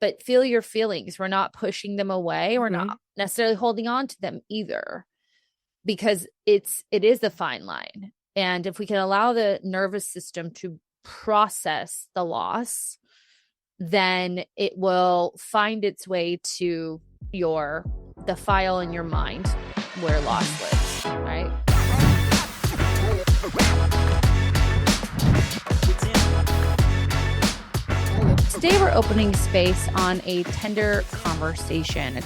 but feel your feelings. We're not pushing them away. We're Mhm. not necessarily holding on to them either, because it is a fine line. And if we can allow the nervous system to process the loss, then it will find its way to the file in your mind where loss lives, right? Today we're opening space on a tender conversation,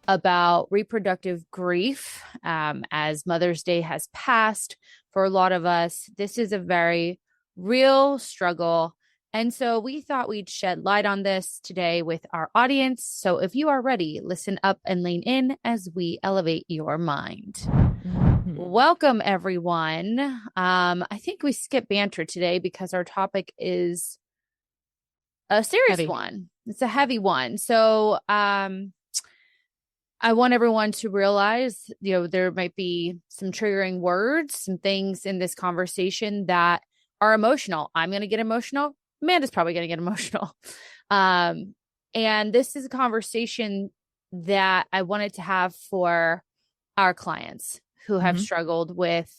about reproductive grief. As Mother's Day has passed for a lot of us, this is a very real struggle. And so we thought we'd shed light on this today with our audience. So if you are ready, listen up and lean in as we elevate your mind. Mhm. Welcome, everyone. I think we skipped banter today because our topic is a serious one. It's a heavy one. So I want everyone to realize, there might be some triggering words, some things in this conversation that are emotional. I'm going to get emotional. Amanda's probably going to get emotional. And this is a conversation that I wanted to have for our clients who have struggled with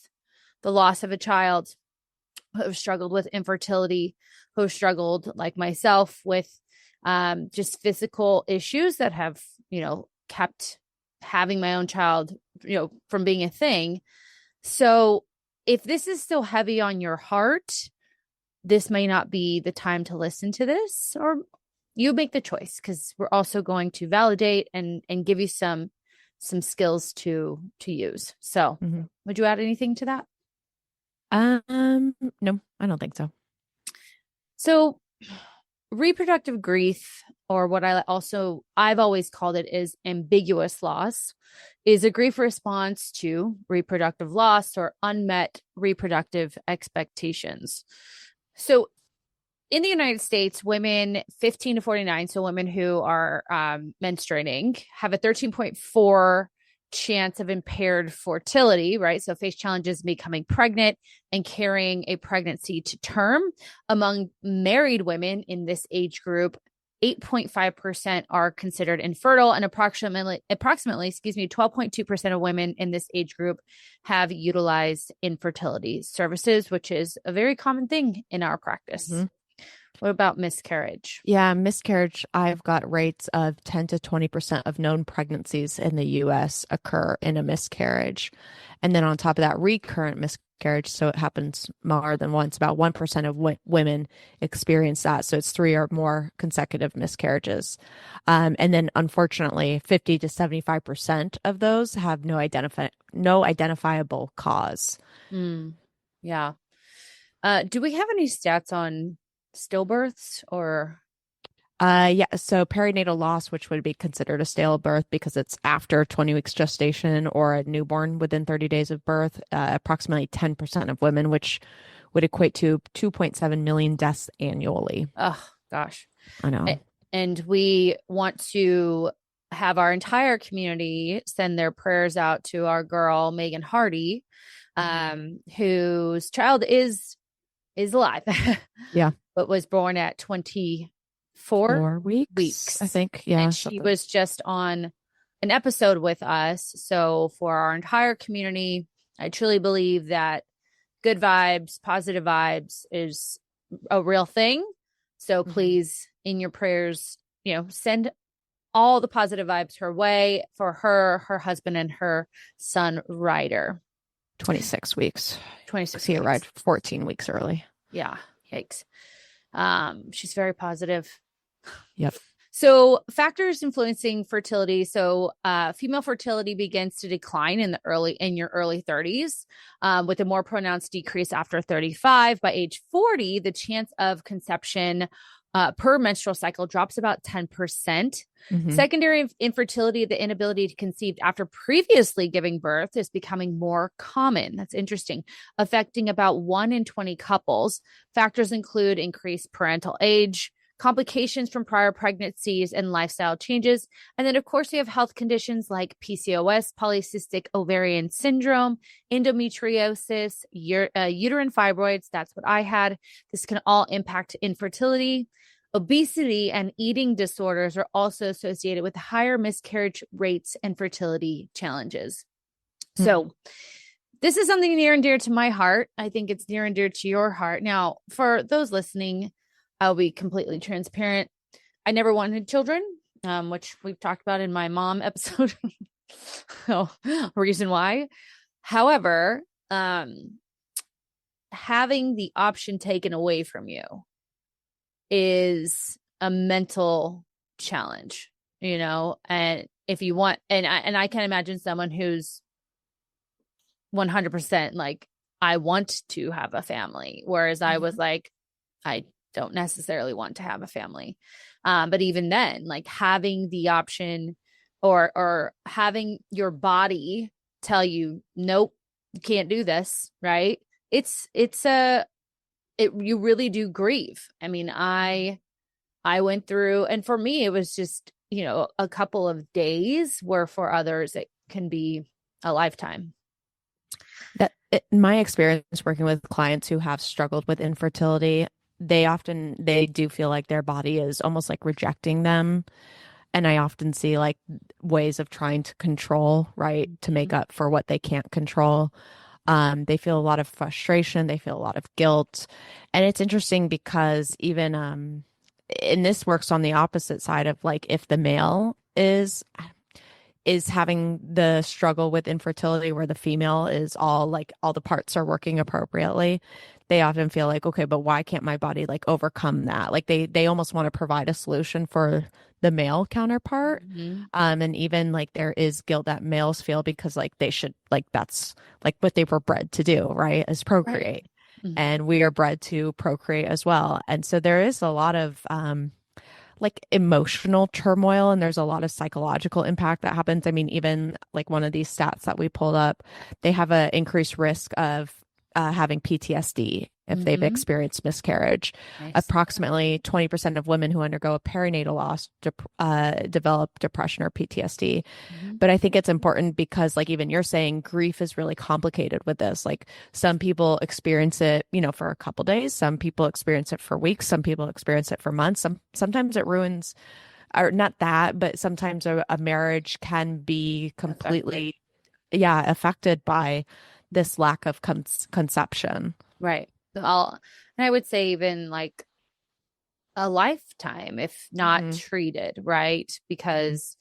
the loss of a child, who have struggled with infertility, who have struggled, like myself, with just physical issues that have, kept having my own child, from being a thing. So if this is still heavy on your heart, this may not be the time to listen to this, or you make the choice, because we're also going to validate and give you some skills to use. So would you add anything to that? No, I don't think so. So reproductive grief, or what I've always called it, is ambiguous loss, is a grief response to reproductive loss or unmet reproductive expectations. So in the United States, women 15 to 49, so women who are menstruating, have a 13.4 chance of impaired fertility, right? So face challenges becoming pregnant and carrying a pregnancy to term. Among married women in this age group, 8.5% are considered infertile, and approximately 12.2% of women in this age group have utilized infertility services, which is a very common thing in our practice. What about miscarriage? Yeah, miscarriage. I've got rates of 10 to 20% of known pregnancies in the US occur in a miscarriage. And then on top of that, recurrent miscarriage. So it happens more than once. About 1% of women experience that. So it's 3 or more consecutive miscarriages. And then unfortunately, 50 to 75% of those have no identifiable cause. Yeah. Do we have any stats on stillbirths or? Yeah. So perinatal loss, which would be considered a stillbirth because it's after 20 weeks gestation or a newborn within 30 days of birth, approximately 10% of women, which would equate to 2.7 million deaths annually. Oh, gosh. I know. And we want to have our entire community send their prayers out to our girl, Megan Hardy, whose child is alive. Yeah. But was born at 24 weeks, I think. Yeah. And she was just on an episode with us. So for our entire community, I truly believe that good vibes, positive vibes is a real thing. So please, in your prayers, send all the positive vibes her way for her husband, and her son, Ryder. 26 weeks. 26 He weeks. arrived 14 weeks early. Yeah. Yikes. She's very positive. Yep. So factors influencing fertility. So female fertility begins to decline in your early 30s, with a more pronounced decrease after 35. By age 40, the chance of conception per menstrual cycle drops about 10%. Secondary infertility, the inability to conceive after previously giving birth, is becoming more common. That's interesting, affecting about 1 in 20 couples. Factors include increased parental age, complications from prior pregnancies, and lifestyle changes. And then, of course, we have health conditions like PCOS, polycystic ovarian syndrome, endometriosis, uterine fibroids. That's what I had. This can all impact infertility. Obesity and eating disorders are also associated with higher miscarriage rates and fertility challenges. So this is something near and dear to my heart. I think it's near and dear to your heart. Now, for those listening, I'll be completely transparent. I never wanted children, which we've talked about in my mom episode. So, reason why. However, having the option taken away from you is a mental challenge, and if you want, and I can imagine someone who's 100% like, I want to have a family, whereas I was like, I don't necessarily want to have a family. But even then, like, having the option or having your body tell you, nope, you can't do this, right? You really do grieve. I mean, I went through, and for me, it was just, a couple of days, where for others, it can be a lifetime. In my experience working with clients who have struggled with infertility, they do feel like their body is almost like rejecting them. And I often see like ways of trying to control, right, to make up for what they can't control. They feel a lot of frustration. They feel a lot of guilt. And it's interesting because even, and this works on the opposite side of like, if the male is having the struggle with infertility where the female is all the parts are working appropriately, they often feel like, okay, but why can't my body like overcome that? Like they almost want to provide a solution for the male counterpart. And even like there is guilt that males feel because like they should, like that's like what they were bred to do, right? Is procreate. Right. And we are bred to procreate as well. And so there is a lot of like emotional turmoil, and there's a lot of psychological impact that happens. I mean, even like one of these stats that we pulled up, they have an increased risk of having PTSD if they've experienced miscarriage. Nice. Approximately 20% of women who undergo a perinatal loss develop depression or PTSD. But I think it's important because, like even you're saying, grief is really complicated with this. Like some people experience it, for a couple days. Some people experience it for weeks. Some people experience it for months. Sometimes it ruins, or not that, but sometimes a marriage can be completely, affected by this lack of conception. Right. And I would say even like a lifetime if not treated, right? Because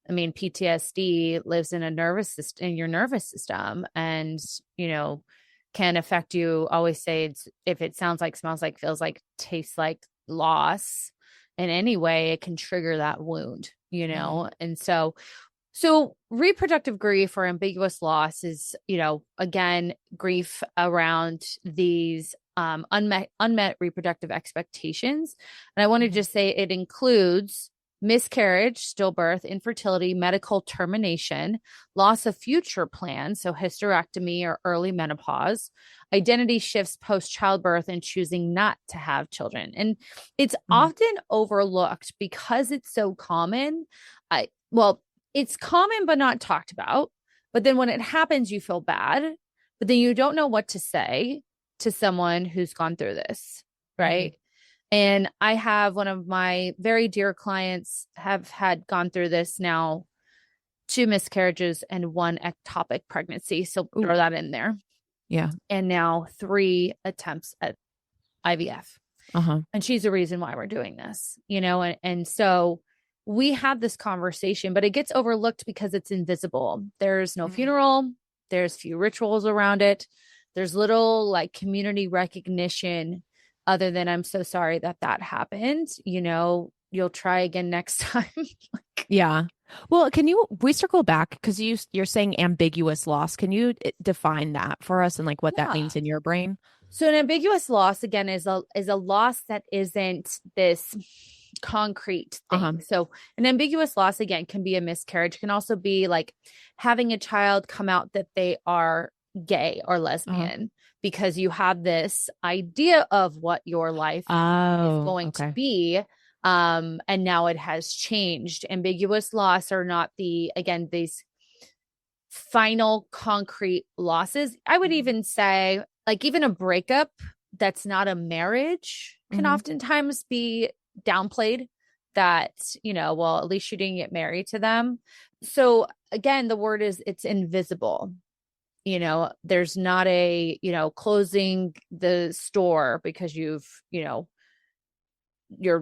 I mean, PTSD lives in your nervous system, and can affect you. Always say if it sounds like, smells like, feels like, tastes like loss in any way, it can trigger that wound, and so reproductive grief or ambiguous loss is, again, grief around these unmet reproductive expectations. And I want to just say it includes miscarriage, stillbirth, infertility, medical termination, loss of future plans, so hysterectomy or early menopause, identity shifts post-childbirth, and choosing not to have children. And it's often overlooked because it's so common. It's common but not talked about. But then when it happens, you feel bad, but then you don't know what to say to someone who's gone through this, right? And I have one of my very dear clients have had gone through this now, 2 miscarriages and 1 ectopic pregnancy. So throw that in there. Yeah. And now 3 attempts at IVF. And she's the reason why we're doing this, and so we had this conversation, but it gets overlooked because it's invisible. There's no funeral. There's few rituals around it. There's little like community recognition other than, I'm so sorry that happened. You'll try again next time. Yeah. Well, we circle back because you're saying ambiguous loss. Can you define that for us and like what that means in your brain? So an ambiguous loss, again, is a loss that isn't this concrete thing. So an ambiguous loss, again, can be a miscarriage, can also be like having a child come out that they are gay or lesbian, because you have this idea of what your life is going to be. And now it has changed. Ambiguous loss are not these final concrete losses. I would even say like even a breakup that's not a marriage can oftentimes be downplayed that, well, at least you didn't get married to them. So again, the word is, it's invisible. There's not a, closing the store because your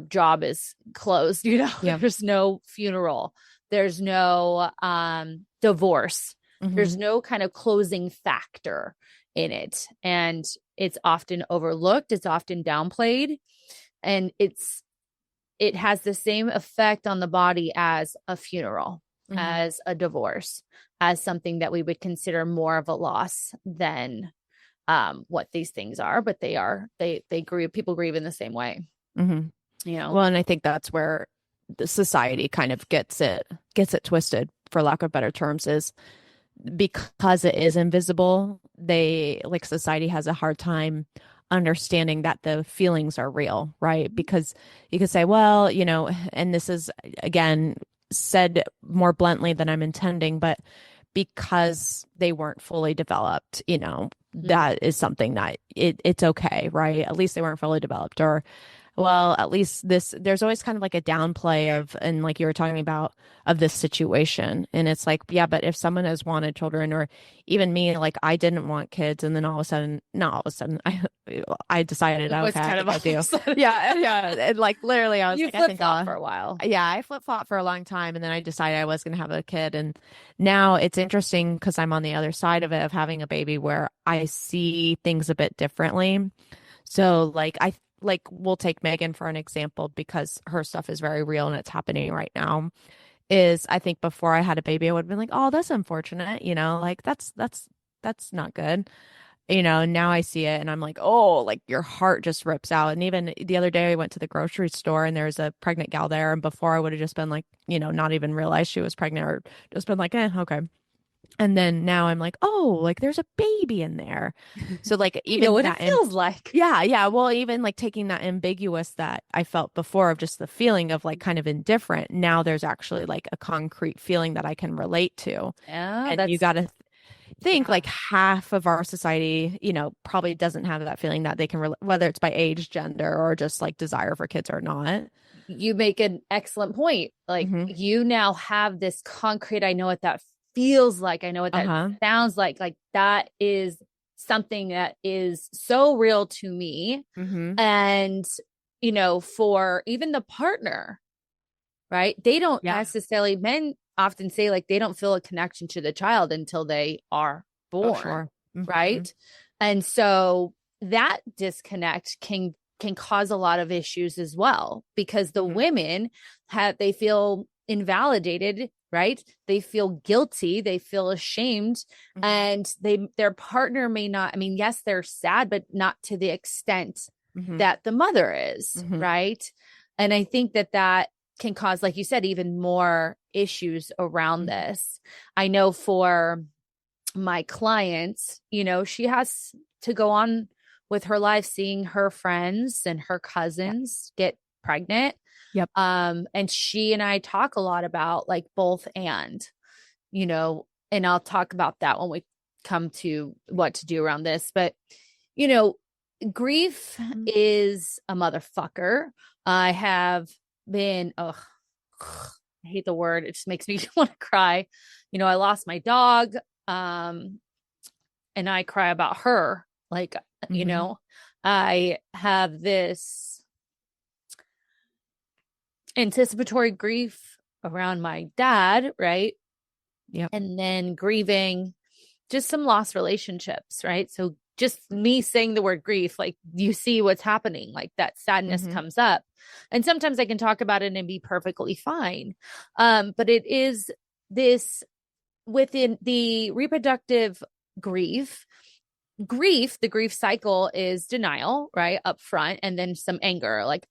job is closed, Yeah. there's no funeral, there's no divorce, there's no kind of closing factor in it. And it's often overlooked, it's often downplayed, and it has the same effect on the body as a funeral, as a divorce, as something that we would consider more of a loss than what these things are. But they grieve, people grieve in the same way. Well, and I think that's where the society kind of gets it twisted, for lack of better terms, is because it is invisible. Society has a hard time understanding that the feelings are real, right? Because you could say, well, and this is, again, said more bluntly than I'm intending, but because they weren't fully developed, that is something that it's okay, right? At least they weren't fully developed. Or, well, at least there's always kind of like a downplay of, and like you were talking about, of this situation. And it's like, yeah, but if someone has wanted children, or even me, like I didn't want kids, and then all of a sudden, not all of a sudden, I decided, it was okay, kind of I do. Yeah. And like literally I was you like, I think flip-flop for a while. Yeah, I flip-flop for a long time, and then I decided I was going to have a kid. And now it's interesting because I'm on the other side of it, of having a baby, where I see things a bit differently. So we'll take Megan for an example, because her stuff is very real and it's happening right now. Is, I think before I had a baby, I would have been like, oh, that's unfortunate, like that's not good. Now I see it and I'm like, oh, like your heart just rips out. And even the other day I went to the grocery store and there's a pregnant gal there. And before I would have just been like, not even realized she was pregnant, or just been like, okay. And then now I'm like, oh, like there's a baby in there. So like even what that it feels like. Yeah. Well, even like taking that ambiguous that I felt before, of just the feeling of like kind of indifferent, now there's actually like a concrete feeling that I can relate to. Yeah, And you got to think like half of our society, probably doesn't have that feeling that they can whether it's by age, gender, or just like desire for kids or not. You make an excellent point. Like you now have this concrete, I know what that feels like, I know what that sounds like that is something that is so real to me. And for even the partner, right, they don't necessarily, men often say like they don't feel a connection to the child until they are born. Right. And so that disconnect can cause a lot of issues as well, because the women they feel invalidated, right? They feel guilty, they feel ashamed, and their partner may not, I mean, yes, they're sad, but not to the extent that the mother is, right? And I think that can cause, like you said, even more issues around this. I know for my clients, she has to go on with her life, seeing her friends and her cousins get pregnant. Yep. And she and I talk a lot about like both and I'll talk about that when we come to what to do around this. But, grief is a motherfucker. I have been, I hate the word. It just makes me want to cry. I lost my dog. And I cry about her. Like, I have this anticipatory grief around my dad, right? Yeah. And then grieving just some lost relationships, right? So just me saying the word grief, like you see what's happening, like that sadness comes up. And sometimes I can talk about it and be perfectly fine. But it is this within the reproductive grief, the grief cycle is denial, right? Up front, and then some anger, like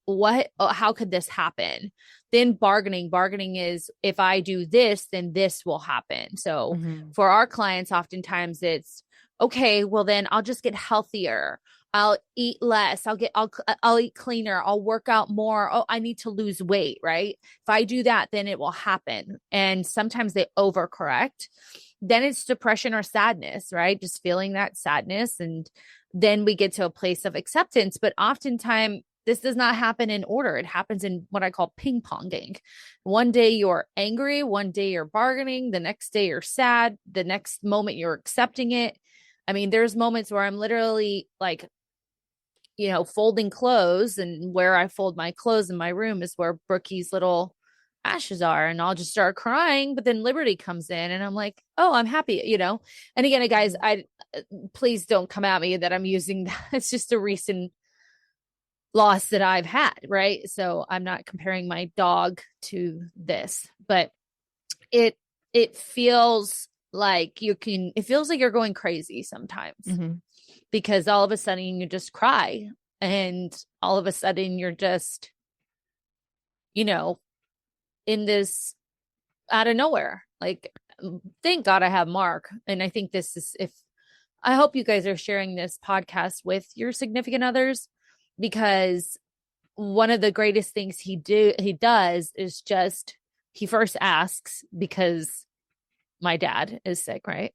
how could this happen? Then bargaining is, if I do this, then this will happen. So for our clients, oftentimes it's, okay, well then I'll just get healthier. I'll eat less. I'll eat cleaner. I'll work out more. Oh, I need to lose weight, right? If I do that, then it will happen. And sometimes they overcorrect. Then it's depression or sadness, right? Just feeling that sadness. And then we get to a place of acceptance. But oftentimes this does not happen in order. It happens in what I call ping ponging. One day you're angry, one day you're bargaining, the next day you're sad, the next moment you're accepting it. I mean, there's moments where I'm literally like, folding clothes, and where I fold my clothes in my room is where Brookie's little ashes are, and I'll just start crying. But then Liberty comes in and I'm like, oh, I'm happy. And again, guys, please don't come at me that I'm using that. It's just a recent loss that I've had, right? So I'm not comparing my dog to this, but it feels like it feels like you're going crazy sometimes, because all of a sudden you just cry, and all of a sudden you're just, in this out of nowhere. Like, thank God I have Mark. And I think I hope you guys are sharing this podcast with your significant others, because one of the greatest things he does is just, he first asks, because my dad is sick, right?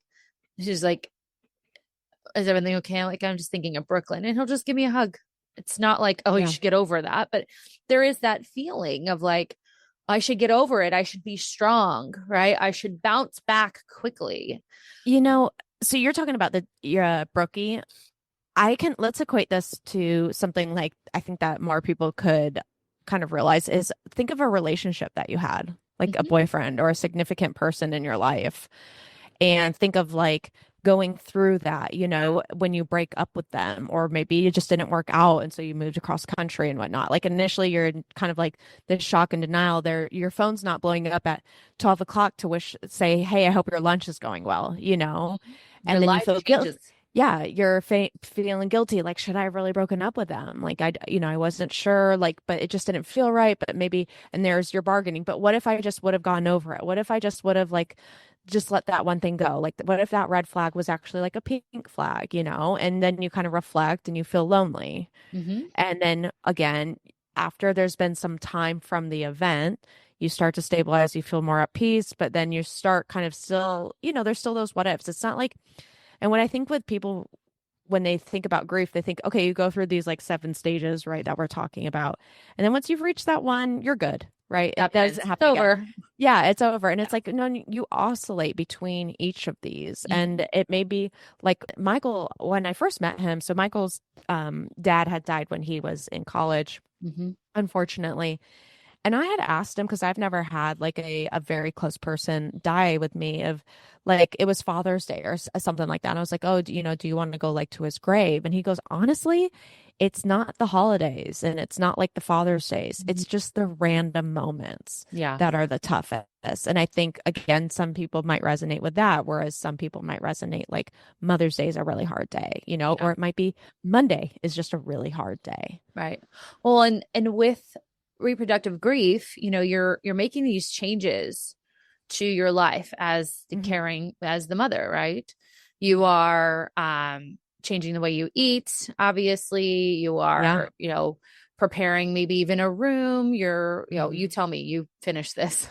She's like, is everything okay? I'm just thinking of Brooklyn, and he'll just give me a hug. It's not like, oh, you should get over that. But there is that feeling of like, I should get over it. I should be strong, right? I should bounce back quickly. So you're talking about your Brookie. Let's equate this to something like, I think that more people could kind of realize is, think of a relationship that you had, like a boyfriend or a significant person in your life. And think of like going through that, when you break up with them, or maybe it just didn't work out. And so you moved across country and whatnot. Like initially you're in kind of like this shock and denial there. Your phone's not blowing up at 12 o'clock to say, hey, I hope your lunch is going well, and then you feel guilty. Yeah, you're feeling guilty. Like, should I have really broken up with them? Like, I wasn't sure, like, but it just didn't feel right. But maybe, and there's your bargaining. But what if I just would have gone over it? What if I just would have like, just let that one thing go? Like, what if that red flag was actually like a pink flag, And then you kind of reflect and you feel lonely. And then again, after there's been some time from the event, you start to stabilize, you feel more at peace, but then you start kind of still, there's still those what ifs. It's not like, and when I think with people, when they think about grief, they think, okay, you go through these like 7 stages, right, that we're talking about. And then once you've reached that one, you're good, right? That doesn't happen over. Again. Yeah, it's over. And it's like, no, you oscillate between each of these. And it may be like Michael, when I first met him, so Michael's dad had died when he was in college, unfortunately. And I had asked him, because I've never had like a very close person die with me, of like, it was Father's Day or something like that. And I was like, oh, do you want to go like to his grave? And he goes, honestly, it's not the holidays and it's not like the Father's Days. It's just the random moments that are the toughest. And I think, again, some people might resonate with that, whereas some people might resonate like Mother's Day is a really hard day, or it might be Monday is just a really hard day. Right. Well, and with reproductive grief, you're making these changes to your life as caring as the mother, right? You are changing the way you eat. Obviously, you are, preparing maybe even a room. You're, you tell me, you finish this.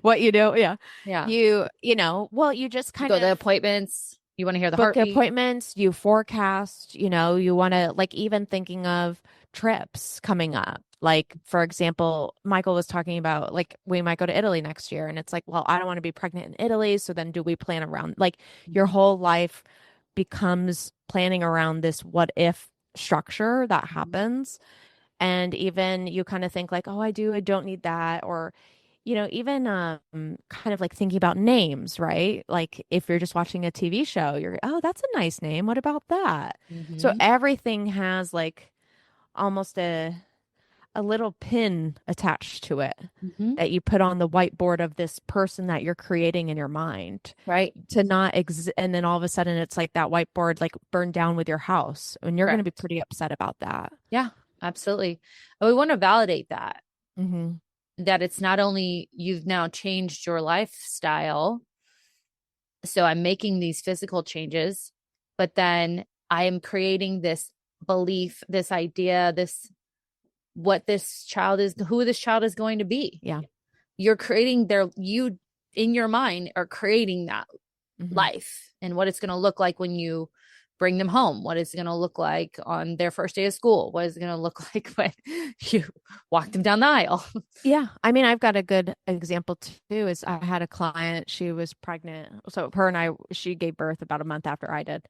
What you do. Yeah. Yeah. Well, you just kind of go to appointments. You want to hear the book heartbeat. Appointments, you forecast, you want to, like, even thinking of trips coming up. Like, for example, Michael was talking about, like, we might go to Italy next year. And it's like, well, I don't want to be pregnant in Italy. So then do we plan around, like, your whole life becomes planning around this what if structure that happens. And even you kind of think like, oh, I don't need that. Or, even kind of like thinking about names, right? Like if you're just watching a TV show, you're, oh, that's a nice name. What about that? So everything has like almost a little pin attached to it that you put on the whiteboard of this person that you're creating in your mind, right? To not exist. And then all of a sudden it's like that whiteboard like burned down with your house, and you're going to be pretty upset about that. Yeah, absolutely. And we want to validate that. That it's not only you've now changed your lifestyle, so I'm making these physical changes, but then I am creating this belief, this idea, what this child is, who this child is going to be. Yeah. You're creating you in your mind are creating that life and what it's going to look like when you bring them home? What is it going to look like on their first day of school? What is it going to look like when you walk them down the aisle? Yeah. I mean, I've got a good example too, is I had a client, she was pregnant. So her and I, she gave birth about a month after I did.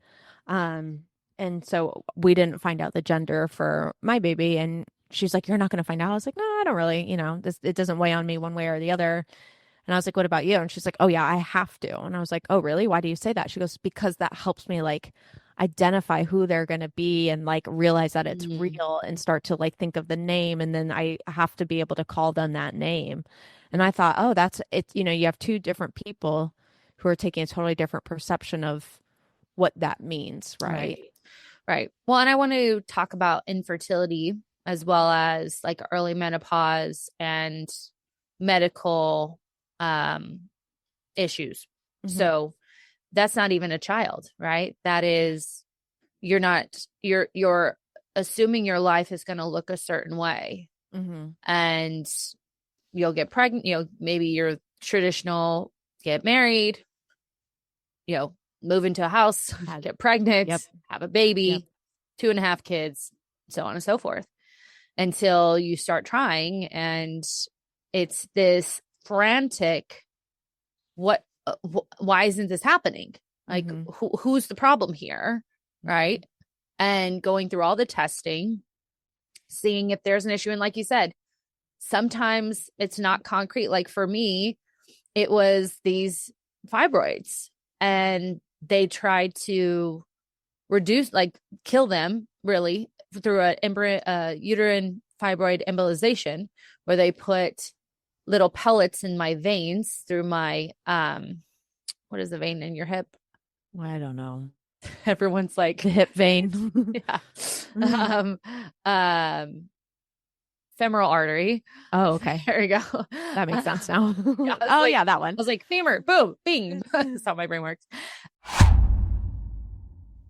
Um, and so we didn't find out the gender for my baby. And she's like, "You're not going to find out." I was like, "No, I don't really, it doesn't weigh on me one way or the other." And I was like, "What about you?" And she's like, "Oh yeah, I have to." And I was like, "Oh really? Why do you say that?" She goes, "Because that helps me like identify who they're going to be and like realize that it's real and start to like think of the name. And then I have to be able to call them that name." And I thought, oh, that's it. You have two different people who are taking a totally different perception of what that means. Right. Right. Well, and I want to talk about infertility as well as like early menopause and medical issues. So that's not even a child, right? That is, you're assuming your life is going to look a certain way, and you'll get pregnant, maybe you're traditional, get married, move into a house, get pregnant, have a baby, 2.5 kids, so on and so forth, until you start trying. And it's this frantic, why isn't this happening? Like, who's the problem here? Right. And going through all the testing, seeing if there's an issue. And like you said, sometimes it's not concrete. Like for me, it was these fibroids, and they tried to reduce, like kill them really through a uterine fibroid embolization, where they put little pellets in my veins through my, what is the vein in your hip? I don't know. Everyone's like the hip vein. Yeah. Femoral artery. Oh, okay. There you go. That makes sense now. Yeah, that one. I was like, femur, boom, bing. That's how my brain works.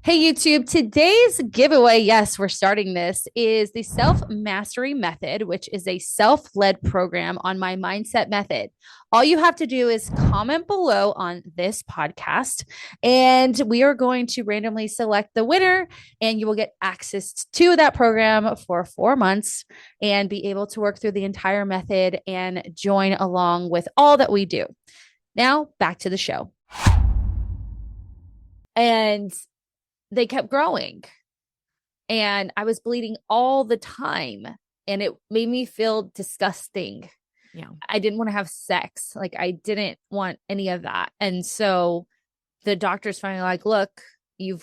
Hey, YouTube, today's giveaway, yes, we're starting this, is the Self-Mastery Method, which is a self-led program on my mindset method. All you have to do is comment below on this podcast, and we are going to randomly select the winner, and you will get access to that program for 4 months and be able to work through the entire method and join along with all that we do. Now, back to the show. And they kept growing, and I was bleeding all the time, and it made me feel disgusting. Yeah. I didn't want to have sex. Like, I didn't want any of that. And so the doctor's finally like, "Look, you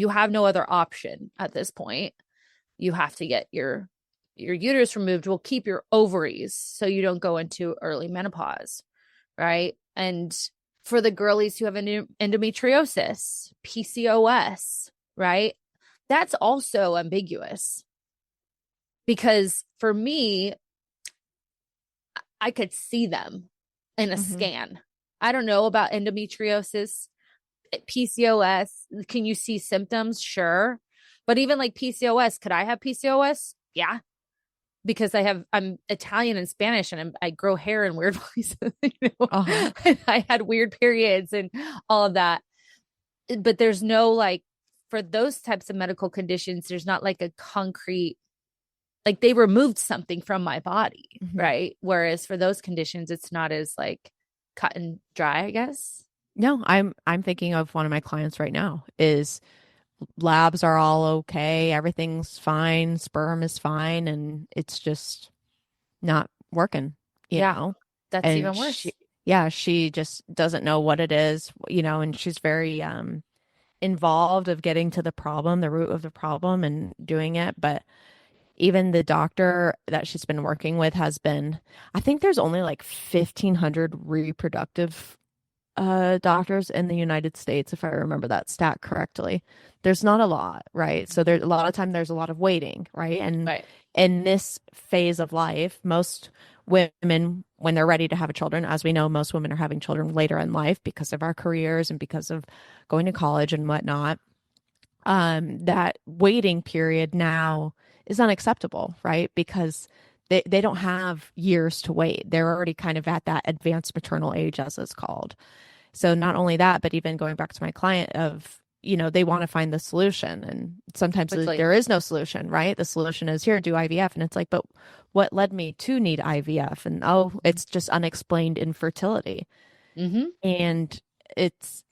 have no other option at this point. You have to get your uterus removed. We'll keep your ovaries so you don't go into early menopause." Right. And for the girlies who have endometriosis, PCOS, right? That's also ambiguous, because for me, I could see them in a scan. I don't know about endometriosis, PCOS. Can you see symptoms? Sure. But even like PCOS, could I have PCOS? Yeah. Because I'm Italian and Spanish, and I grow hair in weird places. And I had weird periods and all of that. But there's no, like, for those types of medical conditions, there's not like a concrete, like they removed something from my body, right? Whereas for those conditions, it's not as like cut and dry, I guess. No, I'm thinking of one of my clients right now. Is labs are all okay, everything's fine, sperm is fine, and it's just not working. You know? That's and even worse. She just doesn't know what it is, and she's very involved of getting to the problem, the root of the problem, and doing it. But even the doctor that she's been working with I think there's only like 1,500 reproductive doctors in the United States, if I remember that stat correctly. There's not a lot, right? So there's a lot of time, there's a lot of waiting, right? And in this phase of life, most women, when they're ready to have children, as we know, most women are having children later in life because of our careers and because of going to college and whatnot. That waiting period now is unacceptable, right? Because they don't have years to wait. They're already kind of at that advanced maternal age, as it's called. So not only that, but even going back to my client of, they want to find the solution. And sometimes there is no solution, right? The solution is here, do IVF. And it's like, but what led me to need IVF? And it's just unexplained infertility. And it's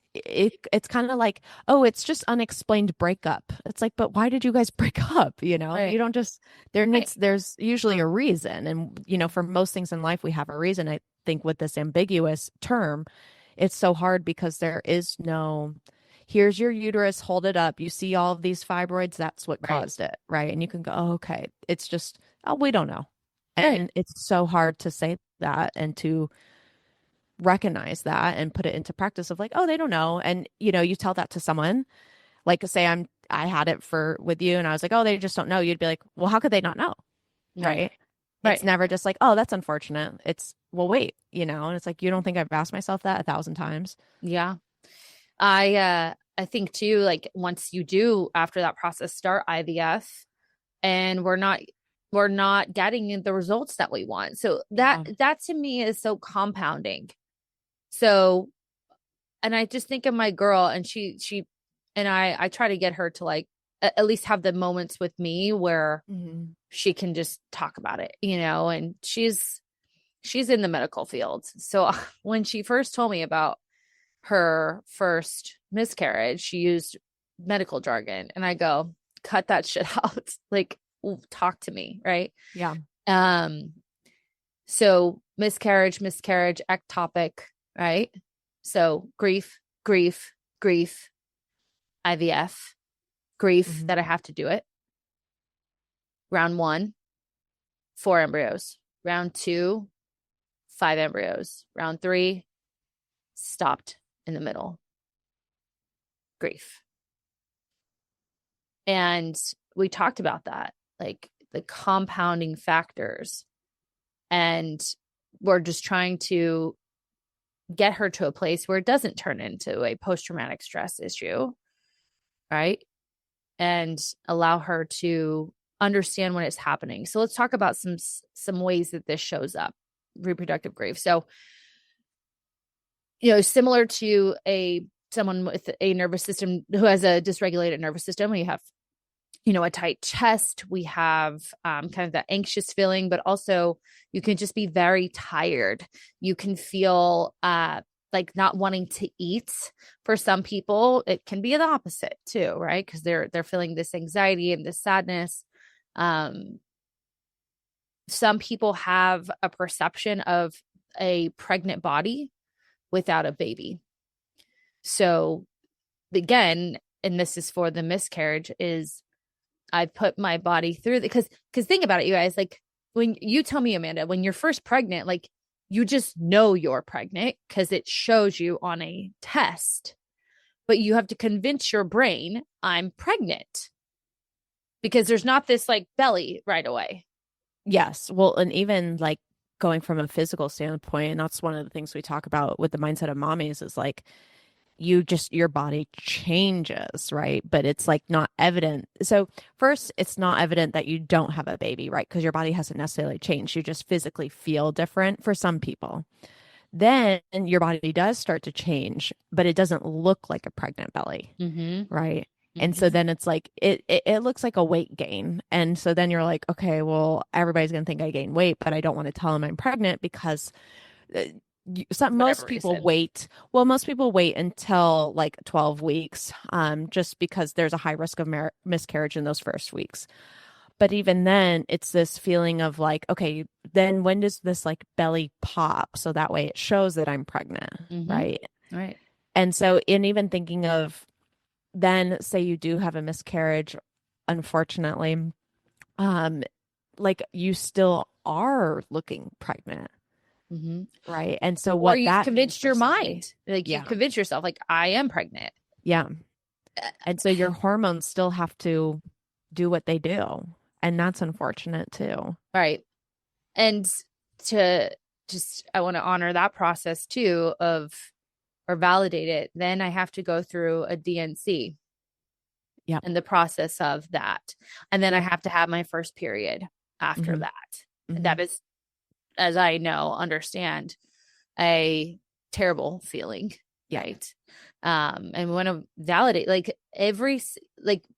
kind of like, it's just unexplained breakup. It's like, but why did you guys break up? You don't just, there's usually a reason. And, for most things in life, we have a reason. I think with this ambiguous term, it's so hard because there is no, here's your uterus, hold it up. You see all of these fibroids, that's what caused it. Right. And you can go, okay. It's just, we don't know. And it's so hard to say that and to recognize that and put it into practice of like, they don't know. And, you tell that to someone, like say I had it with you and I was like, they just don't know. You'd be like, well, how could they not know? Right. It's never just like, that's unfortunate. It's, well, wait, and it's like, you don't think I've asked myself that 1,000 times? Yeah. I think too, like once you do after that process start IVF and we're not getting the results that we want. So that to me is so compounding. So, and I just think of my girl and she and I try to get her to like, at least have the moments with me where she can just talk about it, and she's in the medical field. So when she first told me about her first miscarriage, she used medical jargon and I go, cut that shit out. Like, talk to me. Right. Yeah. So miscarriage, ectopic, right? So grief, IVF, grief that I have to do it. Round 1, 4 embryos. Round 2, 5 embryos. Round 3, stopped in the middle. Grief. And we talked about that, like the compounding factors. And we're just trying to get her to a place where it doesn't turn into a post-traumatic stress issue, right? And allow her to understand when it's happening. So let's talk about some ways that this shows up, reproductive grief. So, similar to someone with a nervous system who has a dysregulated nervous system, we have, a tight chest, we have kind of that anxious feeling, but also you can just be very tired. You can feel like not wanting to eat. For some people, it can be the opposite too, right? Because they're feeling this anxiety and this sadness. Some people have a perception of a pregnant body without a baby. So again, and this is for the miscarriage, is I put my body through because think about it, you guys, like when you tell me, Amanda, when you're first pregnant, like you just know you're pregnant because it shows you on a test, but you have to convince your brain I'm pregnant because there's not this like belly right away. Yes. Well, and even like going from a physical standpoint, and that's one of the things we talk about with the mindset of mommies is like, your body changes, right? But it's like not evident. So first, it's not evident that you don't have a baby, right? Because your body hasn't necessarily changed. You just physically feel different for some people. Then your body does start to change, but it doesn't look like a pregnant belly, right? And so then it's like, it looks like a weight gain. And so then you're like, okay, well, everybody's going to think I gained weight, but I don't want to tell them I'm pregnant because most people wait until like 12 weeks, just because there's a high risk of miscarriage in those first weeks. But even then, it's this feeling of like, okay, then when does this like belly pop? So that way it shows that I'm pregnant, right? Right. And so in even thinking of then say you do have a miscarriage, unfortunately, like you still are looking pregnant. Right. And so what you that convinced your mind, like you convince yourself, like I am pregnant. Yeah. And so your hormones still have to do what they do. And that's unfortunate too. Right. And I want to honor that process too or validate it. Then I have to go through a DNC. Yeah. And the process of that. And then I have to have my first period after that. That is, as I understand, a terrible feeling. Right. And we want to validate like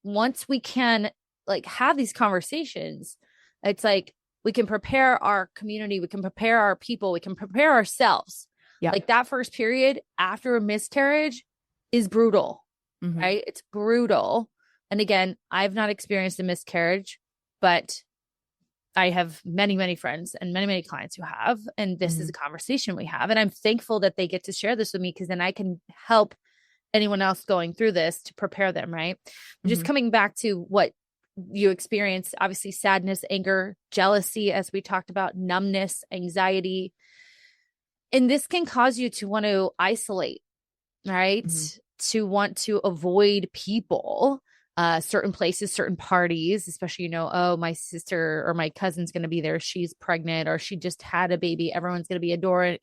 once we can like have these conversations, it's like we can prepare our community, we can prepare our people, we can prepare ourselves. Yeah. Like that first period after a miscarriage is brutal, right? It's brutal. And again, I've not experienced a miscarriage, but I have many, many friends and many, many clients who have, and this is a conversation we have. And I'm thankful that they get to share this with me because then I can help anyone else going through this to prepare them, right? Just coming back to what you experience, obviously sadness, anger, jealousy, as we talked about, numbness, anxiety. And this can cause you to want to isolate, right? To want to avoid people, certain places, certain parties, especially, you know, oh, my sister or my cousin's going to be there. She's pregnant or she just had a baby. Everyone's going to be adoring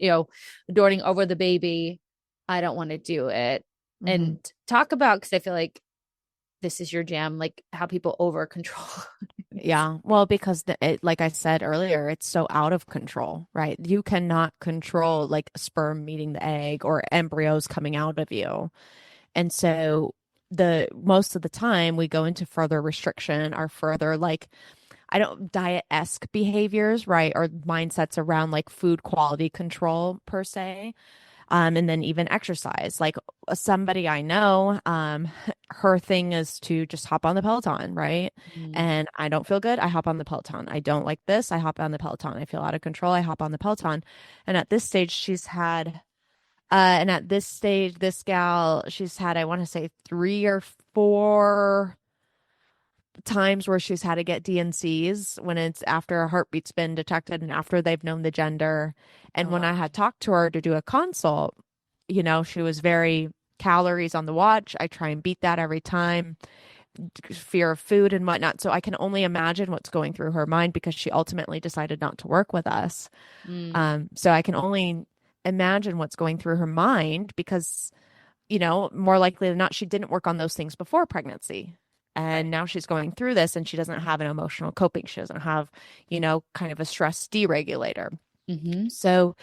over the baby. I don't want to do it. And talk about, because I feel like this is your jam, like how people over control. Yeah. Well, because like I said earlier, it's so out of control, right? You cannot control like sperm meeting the egg or embryos coming out of you. And so the most of the time we go into further restriction or further like diet-esque behaviors, right? Or mindsets around like food quality control per se. And then even exercise. Like somebody I know, her thing is to just hop on the Peloton, right? And I don't feel good, I hop on the Peloton. I don't like this, I hop on the Peloton. I feel out of control, I hop on the Peloton. And at this stage, this gal, she's had, I want to say 3 or 4 times where she's had to get DNCs when it's after a heartbeat's been detected and after they've known the gender. And when I had talked to her to do a consult, you know, she was very calories on the watch. I try and beat that every time, fear of food and whatnot. So I can only imagine what's going through her mind because she ultimately decided not to work with us. So I can only imagine what's going through her mind because, you know, more likely than not, she didn't work on those things before pregnancy. And now she's going through this and she doesn't have an emotional coping. She doesn't have, you know, kind of a stress deregulator. So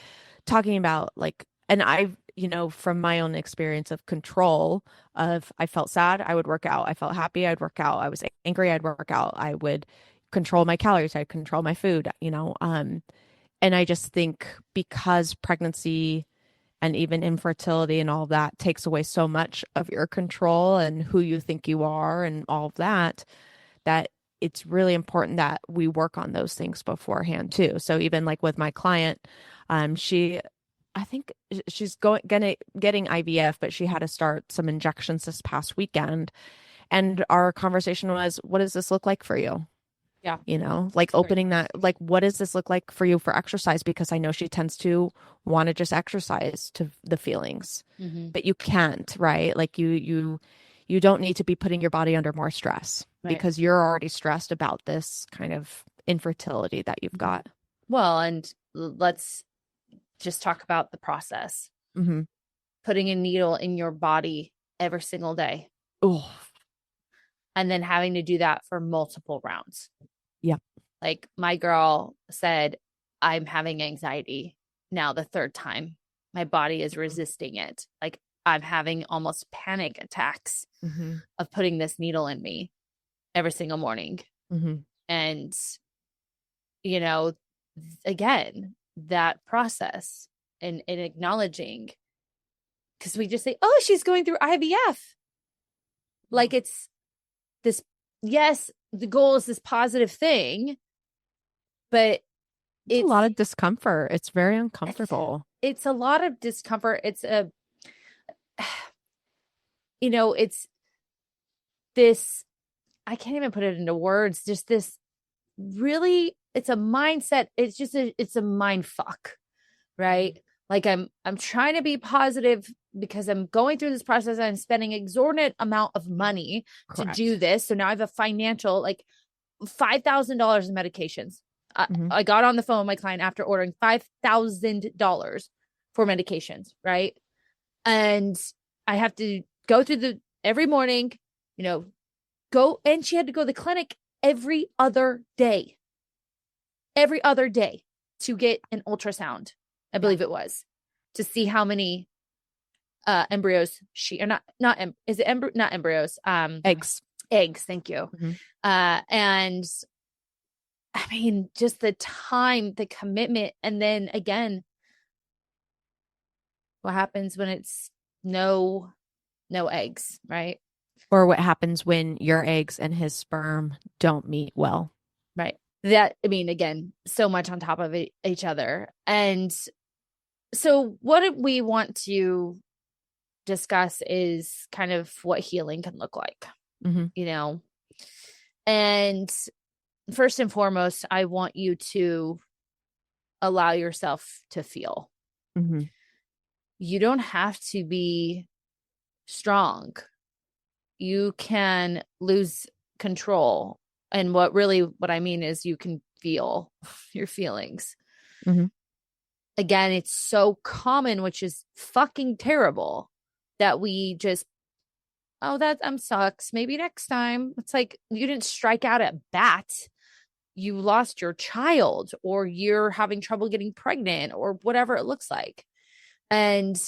talking about like, and I've, you know, from my own experience of control of, I felt sad, I would work out. I felt happy, I'd work out. I was angry, I'd work out. I would control my calories. I'd control my food, you know. And I just think because pregnancy and even infertility and all of that takes away so much of your control and who you think you are and all of that, that it's really important that we work on those things beforehand too. So even like with my client, I think she's getting IVF, but she had to start some injections this past weekend. And our conversation was, what does this look like for you? Yeah. You know, like opening that, like, what does this look like for you for exercise? Because I know she tends to want to just exercise to the feelings, but you can't, right? Like you don't need to be putting your body under more stress because you're already stressed about this kind of infertility that you've got. Well, and let's just talk about the process. Putting a needle in your body every single day. Oh. And then having to do that for multiple rounds. Yeah. Like my girl said, I'm having anxiety now the 3rd time. My body is resisting it. Like I'm having almost panic attacks of putting this needle in me every single morning. And, you know, again, that process and acknowledging, because we just say, oh, she's going through IVF. Like it's this, yes, the goal is this positive thing, but it's a lot of discomfort. It's very uncomfortable. It's a lot of discomfort. It's you know, it's this, I can't even put it into words, just this really, it's a mindset. It's just it's a mind fuck, right? Like I'm trying to be positive because I'm going through this process. I'm spending exorbitant amount of money to do this. So now I have a financial, like $5,000 in medications. I got on the phone with my client after ordering $5,000 for medications, right? And I have to go through every morning, you know, and she had to go to the clinic every other day to get an ultrasound. I believe it was, to see how many embryos, she or is it not embryos, Eggs. eggs, thank you. Mm-hmm. And I mean, just the time, the commitment, and then again, what happens when it's no eggs, right? Or what happens when your eggs and his sperm don't meet well. Right. That, I mean, again, so much on top of each other. And so what we want to discuss is kind of what healing can look like, Mm-hmm. you know? And first and foremost, I want you to allow yourself to feel. Mm-hmm. You don't have to be strong. You can lose control. And what I mean is you can feel your feelings. Mm-hmm. Again, it's so common, which is fucking terrible, that we just, oh, that sucks. Maybe next time. It's like you didn't strike out at bat. You lost your child, or you're having trouble getting pregnant, or whatever it looks like. And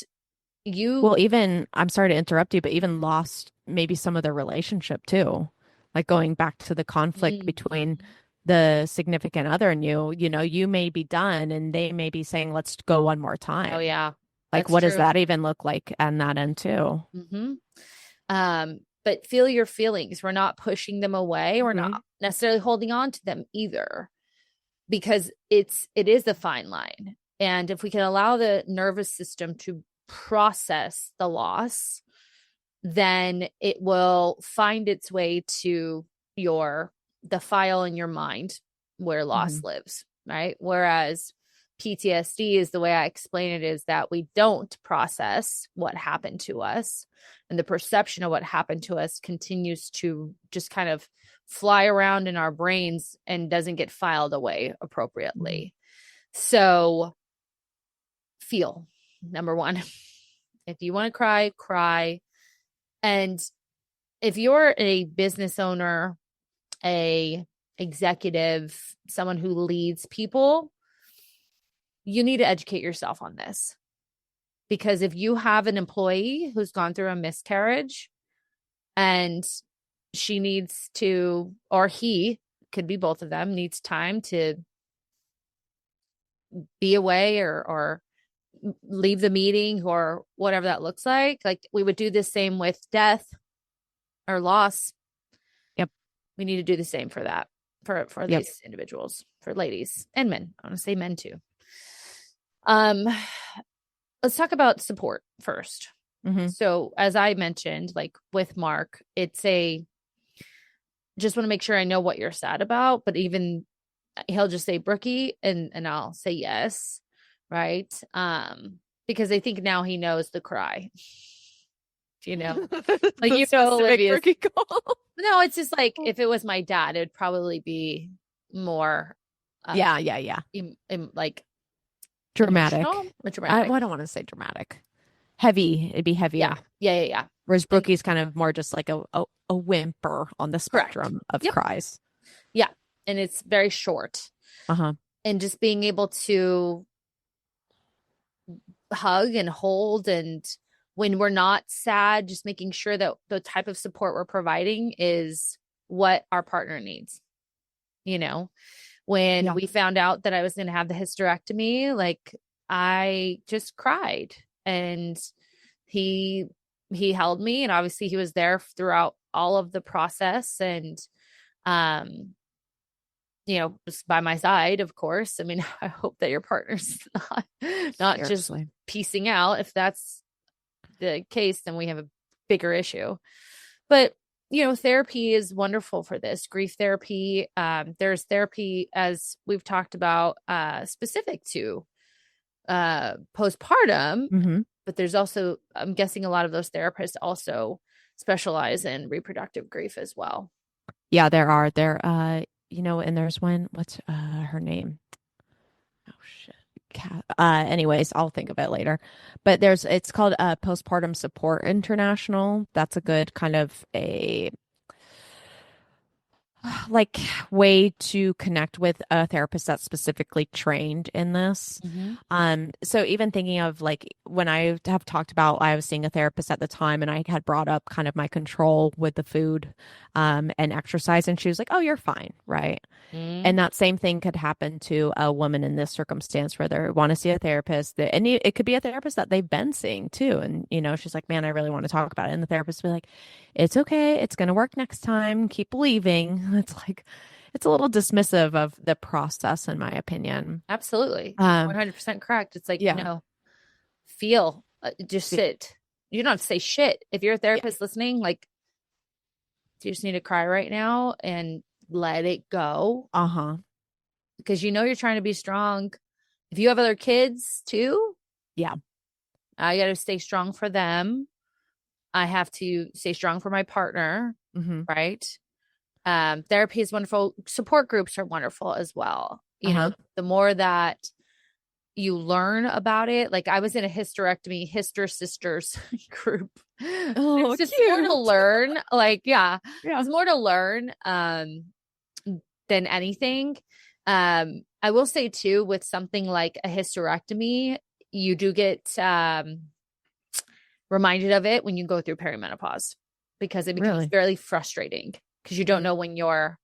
Well, even, I'm sorry to interrupt you, but even lost maybe some of the relationship too. Like going back to the conflict between the significant other and you know, you may be done and they may be saying, let's go one more time. Oh, yeah. Like, what does that even look like on that end too? But feel your feelings. We're not pushing them away. We're not necessarily holding on to them either, because it is a fine line. And if we can allow the nervous system to process the loss, then it will find its way to the file in your mind where loss lives, right? Whereas PTSD, is the way I explain it, is that we don't process what happened to us, and the perception of what happened to us continues to just kind of fly around in our brains and doesn't get filed away appropriately. So feel, number one. If you want to cry, cry. And if you're a business owner, a executive, someone who leads people, you need to educate yourself on this. Because if you have an employee who's gone through a miscarriage and she needs to, or he, could be both of them, needs time to be away or leave the meeting or whatever that looks like we would do the same with death or loss. Yep. We need to do the same for that, for these individuals, for ladies and men. I want to say men too. Let's talk about support first. So as I mentioned, like with Mark, just want to make sure I know what you're sad about, but even he'll just say Brookie and I'll say yes. Right. Because I think now he knows the cry, you know, like, you know, Olivia's, no, it's just like, if it was my dad, it'd probably be more, like dramatic. Dramatic. I don't want to say dramatic. Heavy. It'd be heavier. Yeah. Whereas Brookie's kind of more just like a whimper on the spectrum of cries. Yeah. And it's very short. And just being able to hug and hold, and when we're not sad, just making sure that the type of support we're providing is what our partner needs. You know, when we found out that I was going to have the hysterectomy, like, I just cried, and he held me, and obviously he was there throughout all of the process, and you know, just by my side, of course. I mean, I hope that your partner's not just piecing out. If that's the case, then we have a bigger issue. But, you know, therapy is wonderful for this. Grief therapy. There's therapy, as we've talked about, specific to postpartum. But there's also, I'm guessing a lot of those therapists also specialize in reproductive grief as well. Yeah, there are. You know, and there's one, what's her name? Oh shit. Anyways, I'll think of it later. But it's called Postpartum Support International. That's a good kind of a like way to connect with a therapist that's specifically trained in this. So even thinking of like when I have talked about, I was seeing a therapist at the time and I had brought up kind of my control with the food and exercise. And she was like, oh, you're fine. Right. Mm. And that same thing could happen to a woman in this circumstance where they want to see a therapist and it could be a therapist that they've been seeing too. And, she's like, man, I really want to talk about it. And the therapist will be like, it's okay. It's going to work next time. Keep believing. It's like, it's a little dismissive of the process, in my opinion. Absolutely. Um, 100% correct. It's like, yeah. feel, just sit. You don't have to say shit. If you're a Yeah. therapist listening, like, do you just need to cry right now and let it go? Uh-huh. Because you're trying to be strong. If you have other kids too, Yeah. I got to stay strong for them. I have to stay strong for my partner, Mm-hmm. right? Therapy is wonderful. Support groups are wonderful as well. The more that you learn about it, like I was in a hysterectomy, Hyster Sisters group. Oh, It's just cute. more to learn. Like, yeah, Yeah. it's more to learn than anything. I will say too, with something like a hysterectomy, you do get reminded of it when you go through perimenopause because it becomes Really? fairly frustrating because you don't know when your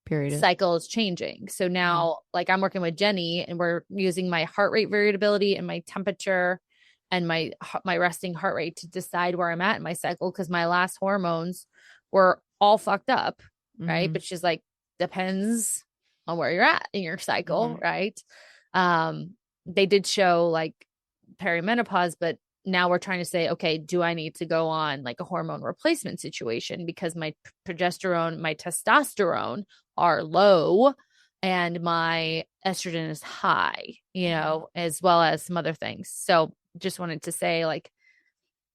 Period. cycle is changing. So now, like I'm working with Jenny and we're using my heart rate variability and my temperature and my resting heart rate to decide where I'm at in my cycle because my last hormones were all fucked up, right? Mm-hmm. But she's like, depends on where you're at in your cycle, Mm-hmm. right? They did show like perimenopause, but now we're trying to say, okay, do I need to go on like a hormone replacement situation because my progesterone, my testosterone are low and my estrogen is high, as well as some other things. So just wanted to say, like,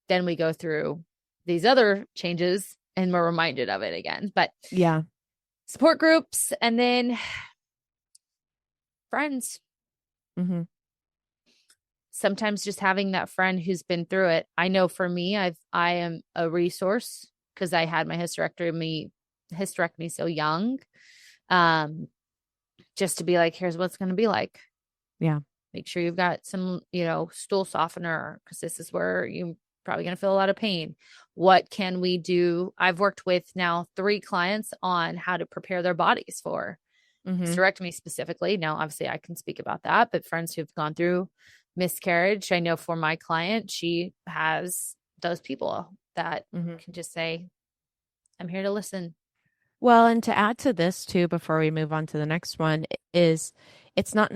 then we go through these other changes and we're reminded of it again. But Yeah. support groups and then friends. Mm-hmm. Sometimes just having that friend who's been through it. I know for me, I am a resource because I had my hysterectomy so young. Just to be like, here's what's going to be like. Yeah. Make sure you've got some, stool softener because this is where you're probably going to feel a lot of pain. What can we do? I've worked with now 3 clients on how to prepare their bodies for hysterectomy specifically. Now, obviously, I can speak about that, but friends who've gone through miscarriage, I know for my client, she has those people that can just say, I'm here to listen. Well, and to add to this too, before we move on to the next one, is it's not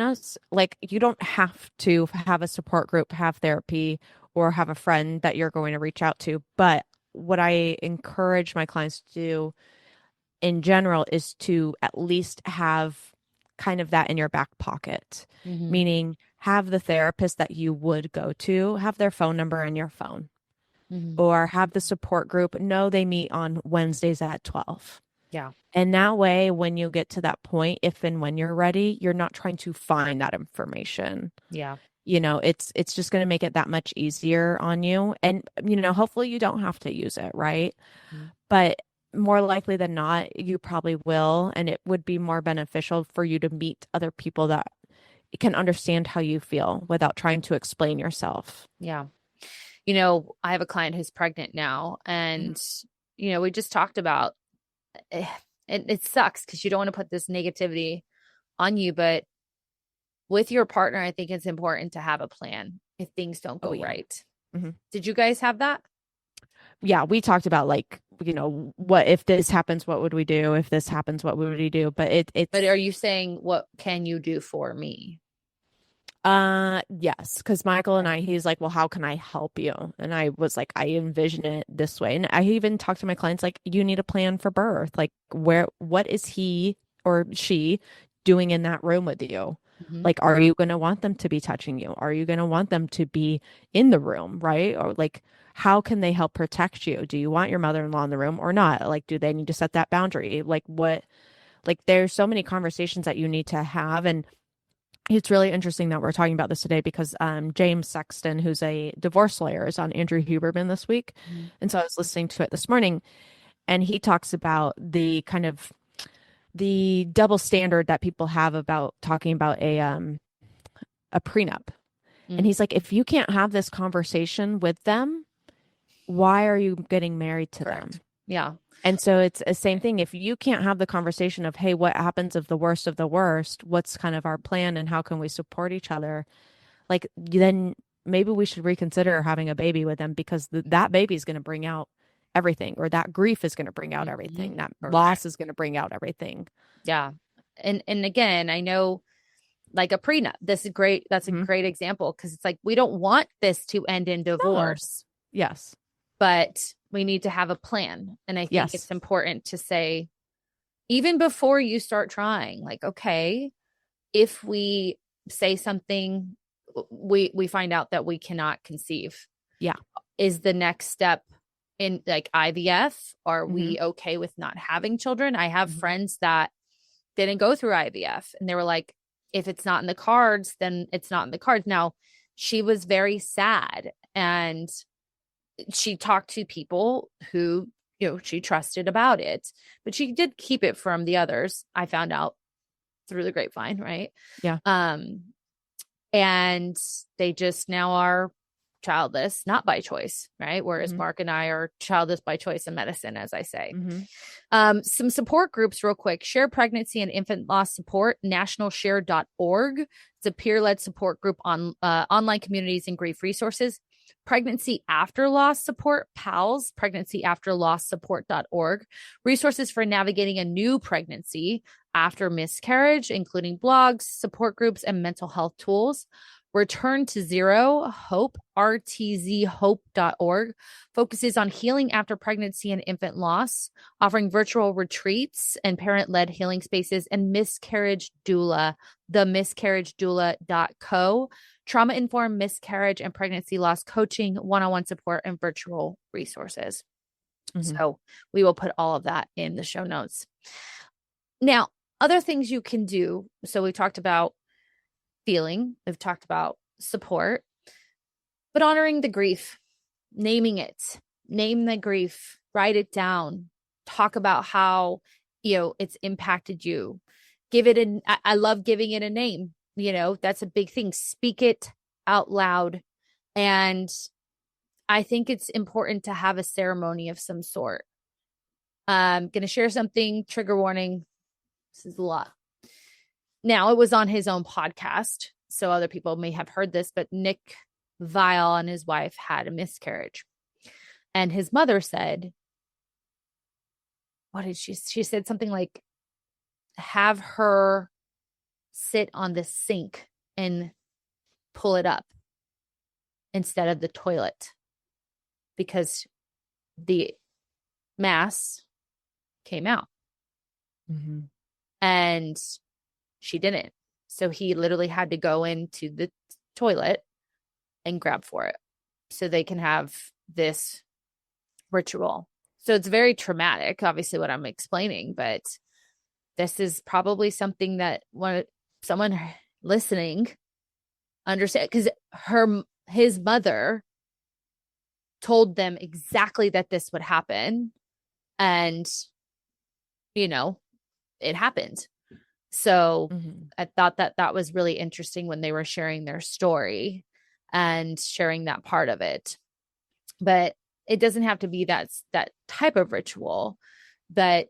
like you don't have to have a support group, have therapy, or have a friend that you're going to reach out to. But what I encourage my clients to do in general is to at least have kind of that in your back pocket, meaning have the therapist that you would go to, have their phone number in your phone, or have the support group know they meet on Wednesdays at 12. Yeah. And that way, when you get to that point, if and when you're ready, you're not trying to find that information. Yeah. It's just going to make it that much easier on you. And, hopefully you don't have to use it, right? But more likely than not, you probably will. And it would be more beneficial for you to meet other people that can understand how you feel without trying to explain yourself. Yeah. I have a client who's pregnant now and, we just talked about it sucks because you don't want to put this negativity on you, but with your partner, I think it's important to have a plan if things don't go right. Did you guys have that? Yeah, we talked about like, what if this happens, what would we do? If this happens, what would we do? But But are you saying what can you do for me? Yes, because Michael and he's like, well, how can I help you? And I was like, I envision it this way. And I even talked to my clients like, you need a plan for birth. Like, what is he or she doing in that room with you? Like, are you going to want them to be touching you? Are you going to want them to be in the room, right? Or like, how can they help protect you? Do you want your mother-in-law in the room or not? Like, do they need to set that boundary? Like, there's so many conversations that you need to have. And it's really interesting that we're talking about this today because James Sexton, who's a divorce lawyer, is on Andrew Huberman this week. And so I was listening to it this morning, and he talks about the kind of the double standard that people have about talking about a prenup. And he's like, if you can't have this conversation with them, why are you getting married to them? Yeah. And so it's the same thing. If you can't have the conversation of, hey, what happens if the worst of the worst? What's kind of our plan and how can we support each other? Like, then maybe we should reconsider having a baby with them, because that baby is going to bring out everything, or that grief is going to bring out everything. That loss is going to bring out everything. Yeah. And again, I know, like a prenup, this is great. That's a great example, because it's like, we don't want this to end in divorce. No. Yes. But we need to have a plan. And I think it's important to say, even before you start trying, like, okay, if we say something, we find out that we cannot conceive. Yeah. Is the next step in like IVF? Are we okay with not having children? I have friends that didn't go through IVF, and they were like, if it's not in the cards, then it's not in the cards. Now, she was very sad, and she talked to people who, she trusted about it, but she did keep it from the others. I found out through the grapevine, right? Yeah. And they just now are childless, not by choice, right? Whereas Mark and I are childless by choice in medicine, as I say. Some support groups real quick: Share Pregnancy and Infant Loss Support, nationalshare.org. It's a peer-led support group on online communities and grief resources. Pregnancy After Loss Support, PALS, pregnancyafterlosssupport.org. Resources for navigating a new pregnancy after miscarriage, including blogs, support groups, and mental health tools. Return to Zero, Hope, rtzhope.org, focuses on healing after pregnancy and infant loss, offering virtual retreats and parent-led healing spaces. And Miscarriage Doula, themiscarriagedoula.co, trauma-informed miscarriage and pregnancy loss coaching, one-on-one support, and virtual resources. So we will put all of that in the show notes. Now, other things you can do. So we talked about feeling, we've talked about support, but honoring the grief, naming it, name the grief, write it down, talk about how, it's impacted you. Give it I love giving it a name. That's a big thing. Speak it out loud. And I think it's important to have a ceremony of some sort. I'm going to share something, trigger warning. This is a lot. Now, it was on his own podcast, so other people may have heard this, but Nick Viall and his wife had a miscarriage. And his mother said, what did she said something like, have her sit on the sink and pull it up instead of the toilet, because the mass came out. And she didn't. So he literally had to go into the toilet and grab for it so they can have this ritual. So it's very traumatic, obviously, what I'm explaining, but this is probably something that someone listening understand, because his mother told them exactly that this would happen, and it happened. So I thought that was really interesting when they were sharing their story and sharing that part of it. But it doesn't have to be that type of ritual. But